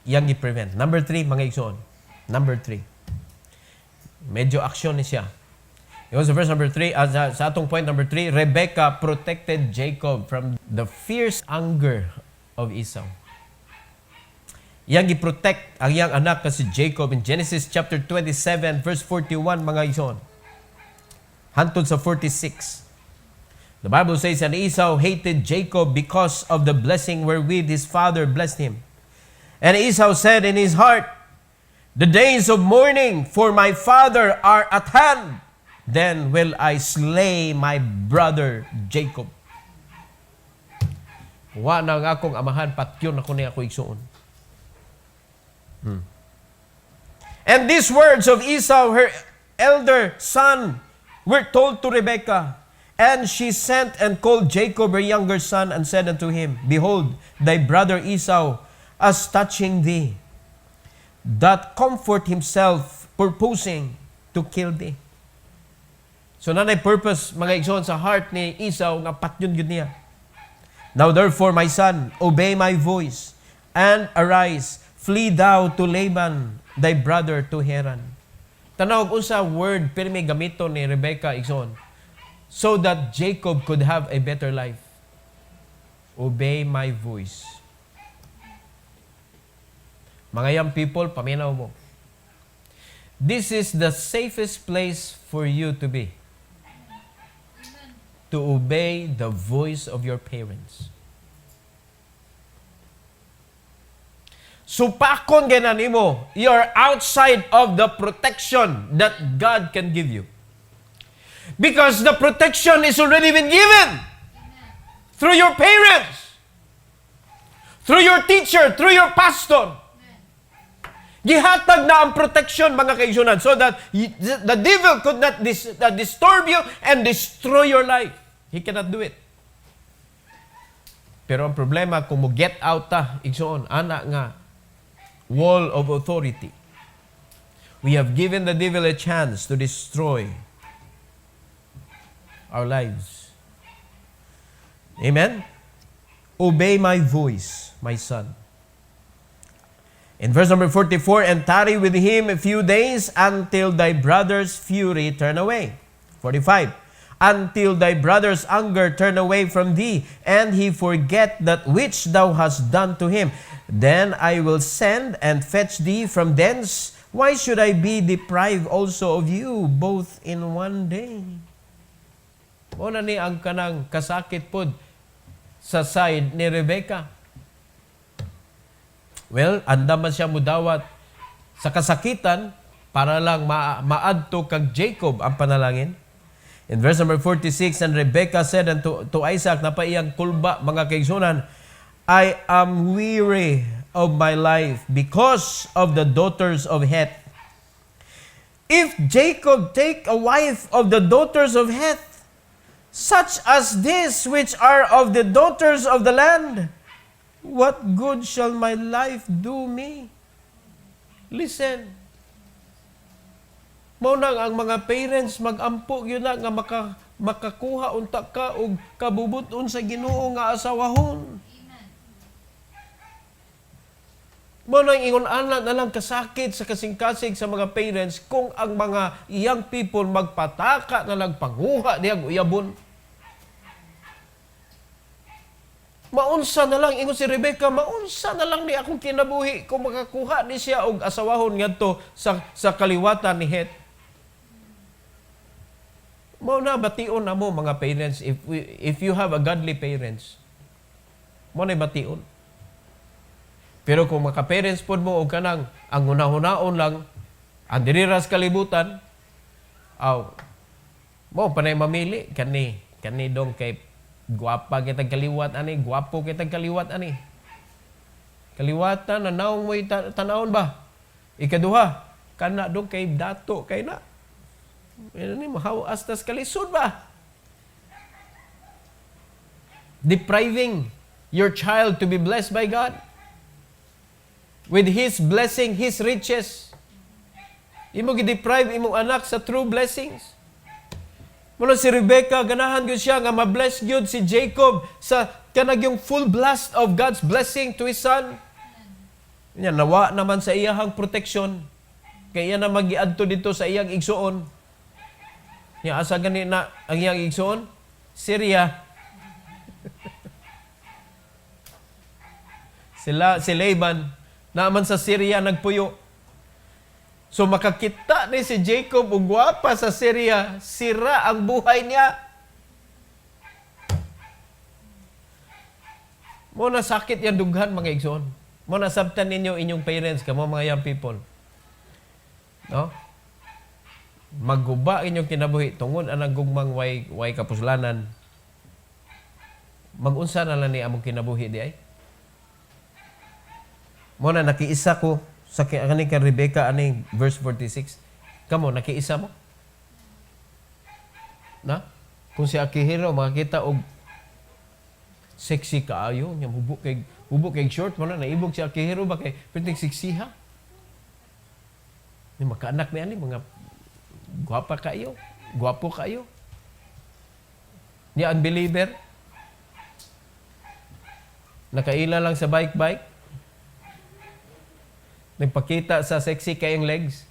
Speaker 1: Yang i-prevent. Number 3, mga igsoon. Number 3. Medyo aksyon ni siya. Yung sa verse number 3, sa atong point number 3, Rebecca protected Jacob from the fierce anger of Esau. Yang i-protect ang iyang anak na si Jacob in Genesis chapter 27, verse 41, mga igsoon. Hantod sa 46. The Bible says, and Esau hated Jacob because of the blessing wherewith his father blessed him. And Esau said in his heart, the days of mourning for my father are at hand. Then will I slay my brother Jacob. Wa na nga akong amahan, patyon ako niya ako igsuon. And these words of Esau, her elder son, were told to Rebekah. And she sent and called Jacob, her younger son, and said unto him, behold, thy brother Esau, as touching thee, doth comfort himself, purposing to kill thee. So nanay purpose, mga igsoon, sa heart ni Esau, nga patyon yun niya. Now therefore, my son, obey my voice, and arise, flee thou to Laban, thy brother, to Haran. Tanaw, unsa word, pero may gamito ni Rebecca, igsoon, so that Jacob could have a better life. Obey my voice. Mga young people, paminaw mo. This is the safest place for you to be. To obey the voice of your parents. Supakon ganan nimo, you're outside of the protection that God can give you. Because the protection is already been given. Through your parents. Through your teacher, through your pastor. Gihatag na ang protection, mga kaigsunan, so that the devil could not disturb you and destroy your life. He cannot do it. Pero ang problema, kung mo get out ta, igsuon, ana nga, wall of authority. We have given the devil a chance to destroy our lives. Amen? Obey my voice, my son. In verse number 44, and tarry with him a few days until thy brother's fury turn away. 45, until thy brother's anger turn away from thee, and he forget that which thou hast done to him. Then I will send and fetch thee from thence. Why should I be deprived also of you, both in one day? Una ni ang kanang kasakit pod sa side ni Rebecca. Well, andam man siya mudawat sa kasakitan para lang maadto kag Jacob ang panalangin. In verse number 46, and Rebecca said unto Isaac, na pa iyang kulba, mga kaigsunan, I am weary of my life because of the daughters of Heth. If Jacob take a wife of the daughters of Heth, such as this which are of the daughters of the land, what good shall my life do me? Listen. Maunang ang mga parents mag-ampo yun na nga makakuha unta ka og kabubuton sa Ginoo nga asawahon. Maunang ingon ana na lang kasakit sa kasing-kasig sa mga parents kung ang mga young people magpataka na lang panguha diag uyabon. Maunsa na lang, ingon si Rebecca, maunsa na lang ni akong kinabuhi kung makakuha ni siya og asawahon ngadto sa kaliwatan ni Het. Mao na bation na mo, mga parents, if you have a godly parents, mo na bation. Pero kung maka-parents pod mo og kanang ang hunahon lang ang diriras kalibutan, mo panay mamili kani dong kay guwapa kitag kaliwat ani, guwapo kitag kaliwat ani. Kaliwatan na naong mo'y tanawon ba? Ikaduha, kana dong kay dato kay na. Ni mahawas tas kalisod ba? Depriving your child to be blessed by God with His blessing, His riches. Imo gi-deprive imong anak sa true blessings. Muna si Rebecca, ganahan gyud siya nga ma-bless gyud si Jacob sa kanag yung full blast of God's blessing to his son. Nya nawa naman sa iyahang protection. Kaya na magiadto dito sa iyang igsuon. Nya asa gani na ang iyang igsuon? Syria. Si Laban naman sa Syria nagpuyo. So makakita ni si Jacob og gwapa sa Syria, sira ang buhay niya. Mo na sakit yan dughan mga igsoon. Mo na sabtan ninyo inyong parents kamo mga young people. No? Magguba inyong kinabuhi tungod anang gugmang way kapuslanan. Magunsa na lang ni among kinabuhi di ay. Mo na nakiisa ko sa kani kay Rebecca aning verse 46. Kamo nakiisa mo? Na? Kung si Akihiro makakita og sexy kaayo, nya hubok kay short mo na naibog si Akihiro ba kay perting siksiha. Ni makaanak ni ani mga gwapa kayo, gwapo kayo. Ni unbeliever nakaila lang sa bike. Nagpakita sa sexy kayong legs.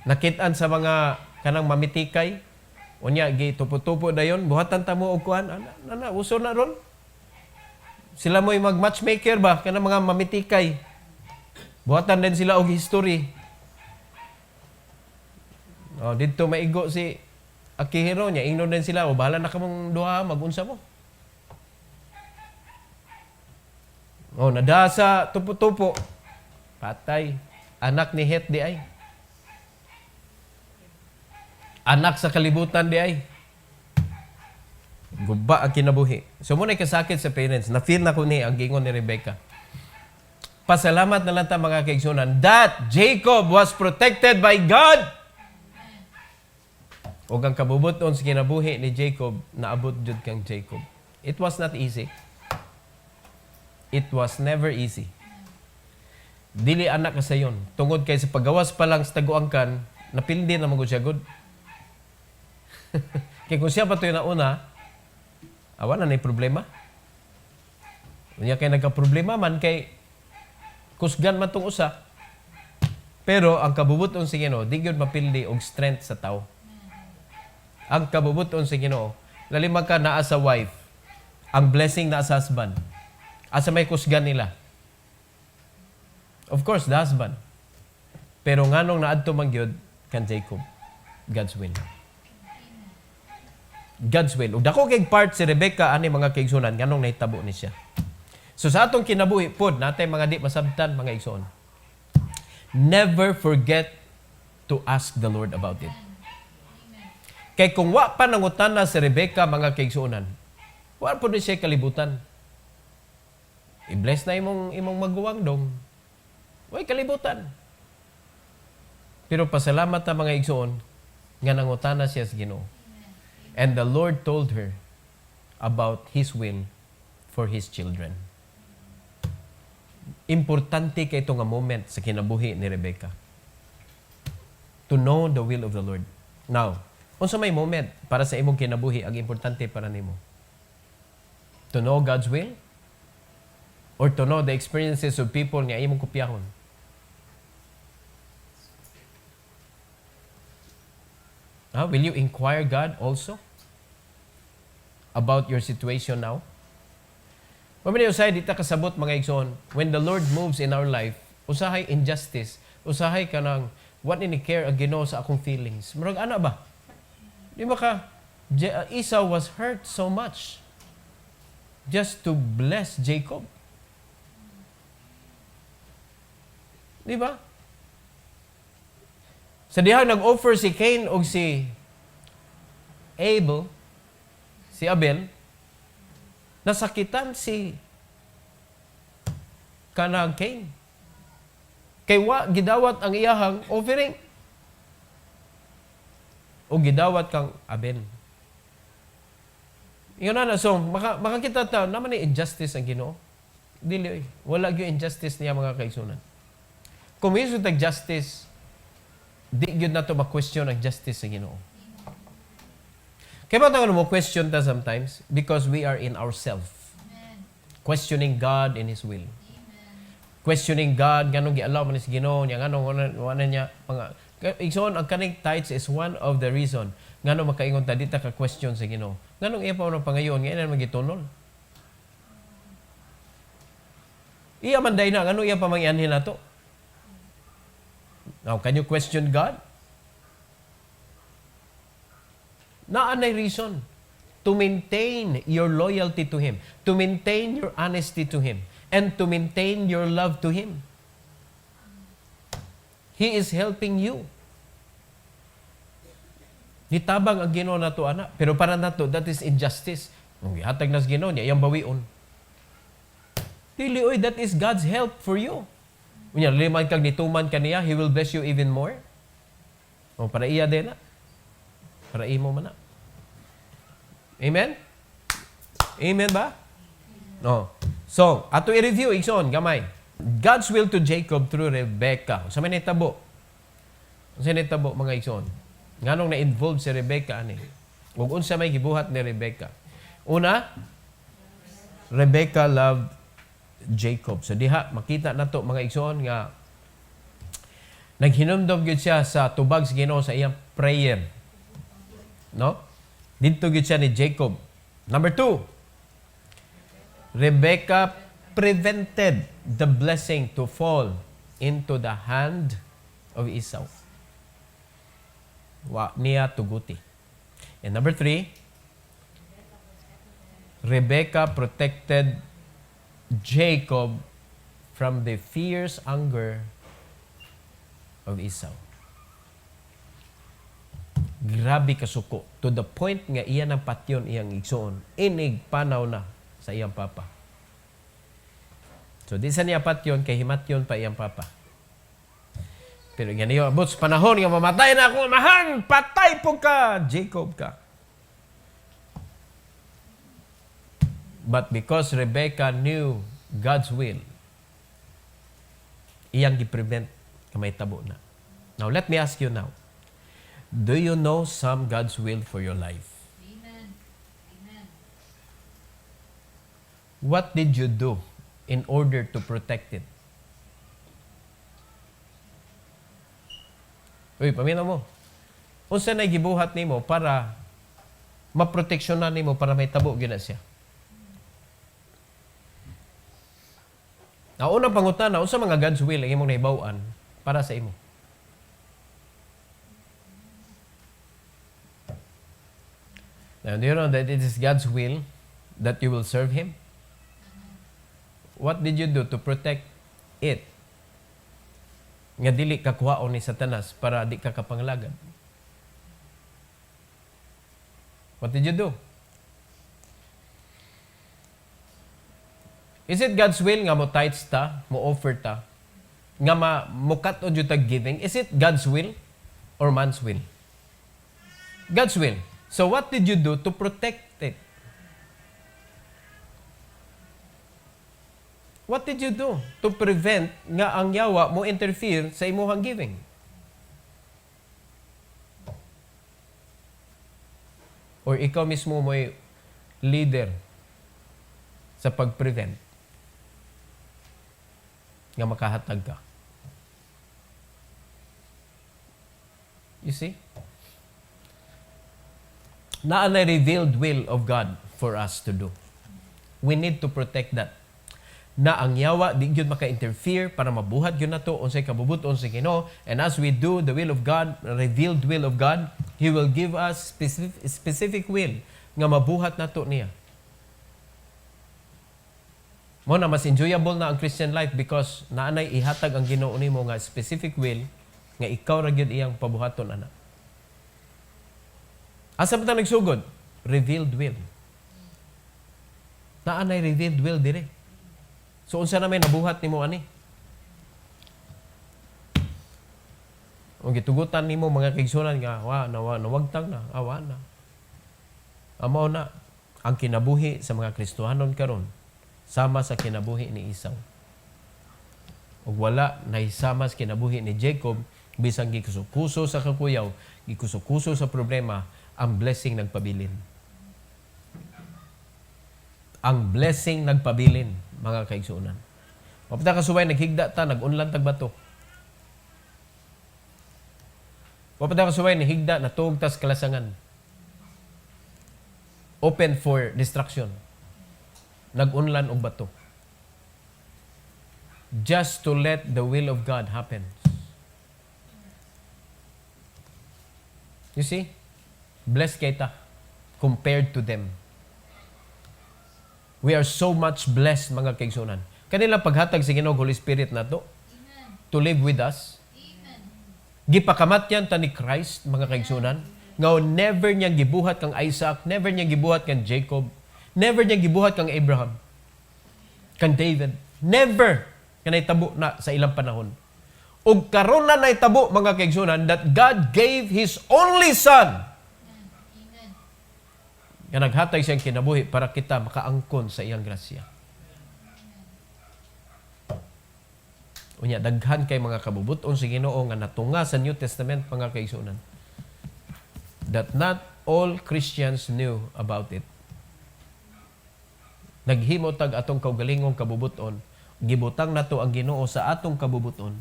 Speaker 1: Nakitaan sa mga kanang mamitikay. Unya, tupo-tupo dayon. Buhatan ta mo og kuan. Uso na ron. Sila mo'y mag-matchmaker ba? Kanang mga mamitikay. Buhatan din sila og history. Dito maigo si Akihiro niya. Ingno din sila. Bahala na kamong duha. Mag-unsa mo. Nadasa, tupo-tupo. Patay. Anak ni Het di ay. Anak sa kalibutan di ay. Guba ang kinabuhi. So muna kasakit sa parents. Na-feel na ko ni ang gingon ni Rebecca. Pasalamat na lang ta mga kaigsunan that Jacob was protected by God. O ang kabubuton sa kinabuhi ni Jacob, naabot jud kang Jacob. It was not easy. It was never easy. Dili anak ka sayon. Tungod kay sa paggawas pa lang sa taguangkan, napildi na magod siya good. Kaya kung siya pa ito yung nauna, awan na problema. Kanya kay nagka-problema man kay kusgan man itong usa. Pero ang kabubuton sa Ginoo, di yun mapildi og strength sa tao. Ang kabubuton sa Ginoo, lalima ka naa sa wife, ang blessing naa sa husband. Asa may kusgan nila. Of course, the husband. Pero nganong naadto man gyud kan Jacob, God's will. God's will. Ug dako kay part si Rebecca ani mga kaigsunan nganong nahitabo ni siya. So sa atong kinabuhi pod natay mga di masabtan mga igsoon. Never forget to ask the Lord about it. Kay kung wa pa nangutana si Rebecca mga kaigsuonan, wa pod siya kalibutan. I-bless na imong maguwang dong. Way kalibutan. Pero pasalamat na mga igsoon nga nangutana siya sa Ginoo. And the Lord told her about His will for His children. Importante kay ito nga moment sa kinabuhi ni Rebecca. To know the will of the Lord. Now, unsa may moment para sa imong kinabuhi ang importante para nimo? To know God's will? Or to know the experiences of people nga imong kopyahon? Will you inquire God also about your situation now? Pamilya usay dita kasabot mga igsoon, when the Lord moves in our life, usahay injustice, usahay kanang what ini care ang Ginoo sa akong feelings. Murag ana ba? Di ba ka Esau was hurt so much just to bless Jacob. Di ba? Sa dihang nag-offer si Cain o si Abel, nasakitan si kanang Cain. Kay wa gidawat ang iyahang offering. O gidawat kang Abel. Yun na, so, makakita ta, naman ni injustice ang Ginoo. Dili, wala yung injustice niya mga kaigsunan. Kung may tag justice, di yun na to ma-question ang justice sa Ginoo. Kaya ba tayo mo question ta sometimes? Because we are in ourselves. Questioning God in His will. Questioning God, ganong gi-allow man is Ginoo niya, ganong wala niya, mga, igsoon, ang kaning tithes is one of the reason ngano makaingon ta dita ka question sa Ginoo. Nganong iya pa unang pangayon nga ina magitunol. Iya man day na ngano iya pa mangianhin nato. Now, can you question God? Naanay reason to maintain your loyalty to Him, to maintain your honesty to Him, and to maintain your love to Him. He is helping you. Nitabang ang Ginoo nato ana, pero para nato that is injustice. Ang gihatag nas Ginoo niya iyang bawion. Dili oy, that is God's help for you. Unya limay kag nituman kaniya, He will bless you even more. O para iya din na. Para imo man na. Amen? Amen ba? No. So, ato i-review igsoon gamay. God's will to Jacob through Rebecca. Sa may nitabo. Sa nitabo mga igsoon. Nganong na-involve si Rebecca ani? Ug unsa may gibuhat ni Rebecca? Una, Rebecca loved Jacob. So diha makita nato mga igsoon nga naghinumdom gyud siya sa tubag sa Ginoo sa iyang prayer. No? Dito gyud siya ni Jacob. Number 2, Rebecca prevented the blessing to fall into the hand of Esau. Wa niya tuguti. And number 3, Rebecca protected Jacob from the fierce anger of Esau. Grabe kasuko. To the point nga iyan ang patyon iyang igsoon. Inig panaw na sa iyang papa. So, di sa niya patyon, kay himatyon pa iyang papa. Pero nga niyo, abot sa panahon nga mamatay na ako, mahang, patay po ka, Jacob ka. But because Rebecca knew God's will, iyang gi-prevent kamay tabo na. Now, let me ask you now. Do you know some God's will for your life?
Speaker 2: Amen. Amen.
Speaker 1: What did you do in order to protect it? Uy, paminaw mo. Unsa na gibuhat nimo para maproteksyonan nimo para may tabo gyud na siya? Na unang pangutana, unsa mga God's will ang imong nahibaw-an para sa imo? Now, do you know that it is God's will that you will serve Him? What did you do to protect it? Nga dili ka kuhaon ni Satanas para di ka kapanglagad. What did you do? Is it God's will nga mo tithes ta, mo offer ta, nga mo cut on yung giving? Is it God's will or man's will? God's will. So what did you do to protect it? What did you do to prevent nga ang yawa mo interfere sa imuhang giving? Or ikaw mismo mo'y leader sa pag-prevent nga makahatag ka? You see? Na na revealed will of God for us to do. We need to protect that. Na ang yawa di gyud maka-interfere para mabuhat gyud nato unsay kabubuton sa Ginoo, and as we do the will of God, revealed will of God, He will give us specific will nga mabuhat nato niya. Mo na mas enjoyable na ang Christian life because naanay ihatag ang Ginoo nimo nga specific will nga ikaw ra gyud iyang pabuhaton ana. Asa man ta nagsugod? Revealed will. Naanay revealed will dire. So, unsa na may nabuhat nimo ani? O gitugutan nimo mga kaigsunan nga, nawagtang na, awa na. Amaw na. ang kinabuhi sa mga Kristohanon karon sama sa kinabuhi ni Esau. Ug wala nahisama sa kinabuhi ni Jacob, bisang gikuso-kuso sa kakuyaw, gikuso-kuso sa problema, ang blessing nagpabilin. Ang blessing nagpabilin, mga kaigsuonan. Mapita kasuway, naghigda ta, nag-unlan tag bato. Mapita kasuway, naghigda, natuog tas kalasangan. Open for destruction. Nag-unlan og bato. Just to let the will of God happen. You see? Blessed kita compared to them. We are so much blessed, mga kaigsuonan. Kanila paghatag sa Ginoo Holy Spirit nato to live with us.
Speaker 2: Amen.
Speaker 1: Gipakamatyan ta ni Christ, mga kaigsuonan. Nga never niya gibuhat kang Isaac, never niya gibuhat kang Jacob, never niya gibuhat kang Abraham, kang David. Never kanay tabo na sa ilang panahon. Ug karon na naitabo, mga kaigsuonan, that God gave His only Son.
Speaker 2: Amen.
Speaker 1: Nga naghatag siyang kinabuhi para kita makaangkon sa iyang grasya. Unya, daghan kay mga kabubuton sa Ginoo nga natunga sa New Testament, mga kaigsuonan, that not all Christians knew about it. Naghimo tag atong kaugalingong kabubuton, gibutang nato ang Ginoo sa atong kabubuton.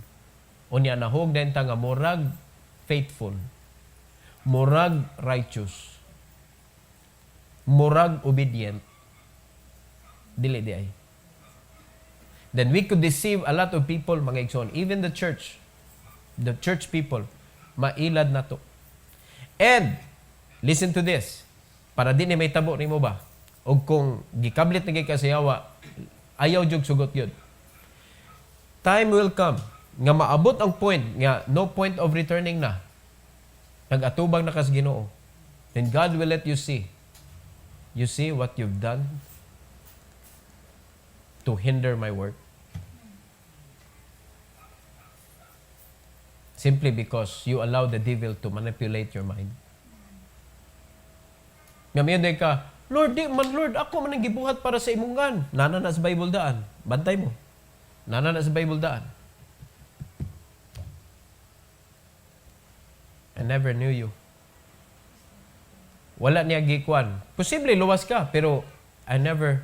Speaker 1: Unya, nahog din ta nga murag faithful, murag righteous, murag obedient, dili di ay. Then we could deceive a lot of people, mga igsoon, even the church people, mailad na to. And, listen to this, para din may tabo ni mo ba? O kung gikablit na kasayawa, ayaw jug sugot yun. Time will come, nga maabot ang point, nga no point of returning na. Nag-atubang na kas Ginoo. Then God will let you see. You see what you've done to hinder my work? Simply because you allow the devil to manipulate your mind. Ngamiyan din ka, Lord, di man Lord, ako man ang gibuhat para sa imungan. Nana na sa Bible daan. Bantay mo. Nana na sa Bible daan. I never knew you. Wala niya gikuan. Posible luwas ka, pero I never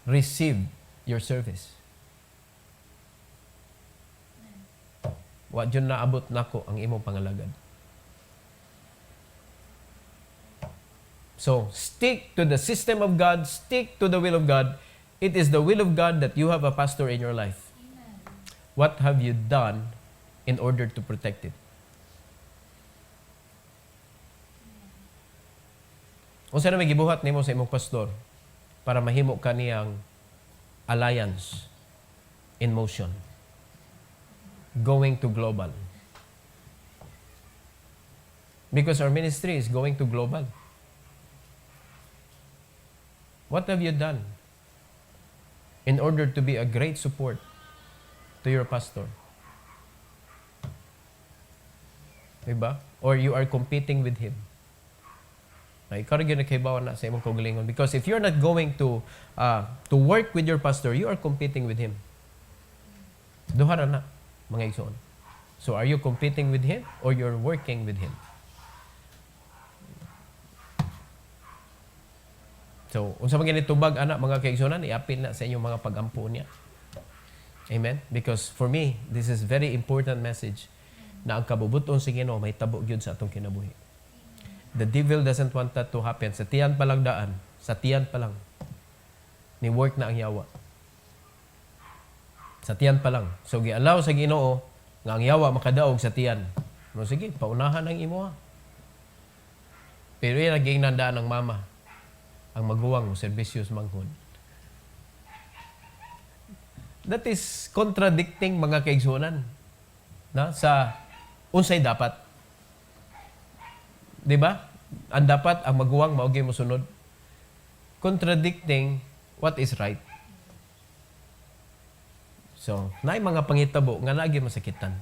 Speaker 1: received your service. Wa dyan naabot nako ang imong pangalagad. So, stick to the system of God, stick to the will of God. It is the will of God that you have a pastor in your life.
Speaker 2: Amen.
Speaker 1: What have you done in order to protect it? Unsa na may gibuhat nimo sa imong pastor para mahimo kaniyang alliance in motion? Going to global. Because our ministry is going to global. What have you done in order to be a great support to your pastor? Diba? Or you are competing with him. Na ikaw rin ginakaibawan na sa imong kaugalingon. Because if you're not going to work with your pastor, you are competing with him. Duhara na, mga igsoon. So are you competing with him or you're working with him? So, unsa man gani tubag ana mga kaigsuonan, iapil na sa inyong mga pag-ampo niya. Amen? Because for me, this is very important message na ang kabubuton sa Ginoo may tabo gyud sa atong kinabuhi. The devil doesn't want that to happen. Sa tiyan pa lang daan, sa tiyan pa lang ni work na ang yawa. Sa tiyan pa lang. So gi-allow sa Ginoo nga ang yawa makadaog sa tiyan. No sige, paunahan ang imo ha. Pero yan naging nandaan ng mama. Ang maguwang mo, serbisyos manghod. That is contradicting mga kaigsuonan na sa unsay dapat. Di ba? Ang dapat, ang maguwang, maugay mo sunod. Contradicting what is right. So, naay mga pangitabo nga lagi masakitan.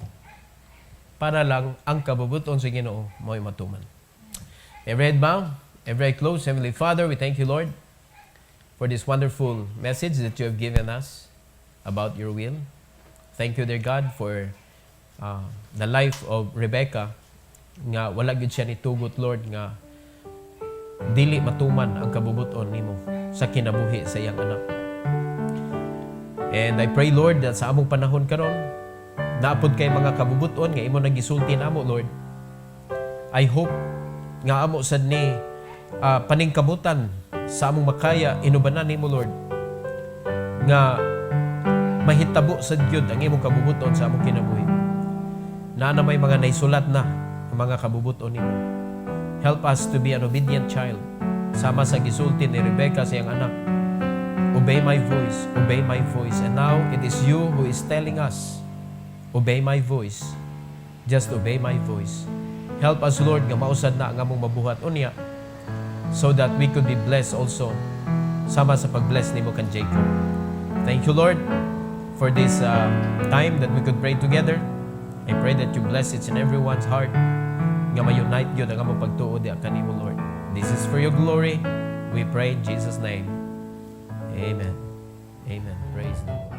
Speaker 1: Para lang ang kabubuton sa Ginoo mo'y matuman. Every head bow, every eye closed. Heavenly Father, we thank you, Lord, for this wonderful message that you have given us about your will. Thank you, dear God, for the life of Rebecca, nga wala gid siya nitugot, Lord, nga dili matuman ang kabubuton nimo sa kinabuhi sa iyang anak. And I pray, Lord, that sa among panahon karon, naapod kay mga kabubuton nga imo nagisulti namo, Lord. I hope nga amo sad ni paningkamutan sa among makaya inubanan nimo, Lord, nga mahitabo sad gyud ang imong kabubuton sa among kinabuhi. Na may mga naisulat na ang mga kabubuton nimo. Help us to be an obedient child. Sama sa gisulti ni Rebecca sa iyang anak. Obey my voice, obey my voice. And now it is you who is telling us, obey my voice. Just obey my voice. Help us, Lord, nga mausad na ang among mabuhat unya so that we could be blessed also sama sa pag-bless nimo kan Jacob. Thank you, Lord, for this time that we could pray together. I pray that you bless each and everyone's heart nga ma-unite yun ang among pagtuod ya kanimo, Lord. This is for your glory. We pray in Jesus' name. Amen. Amen. Praise the Lord.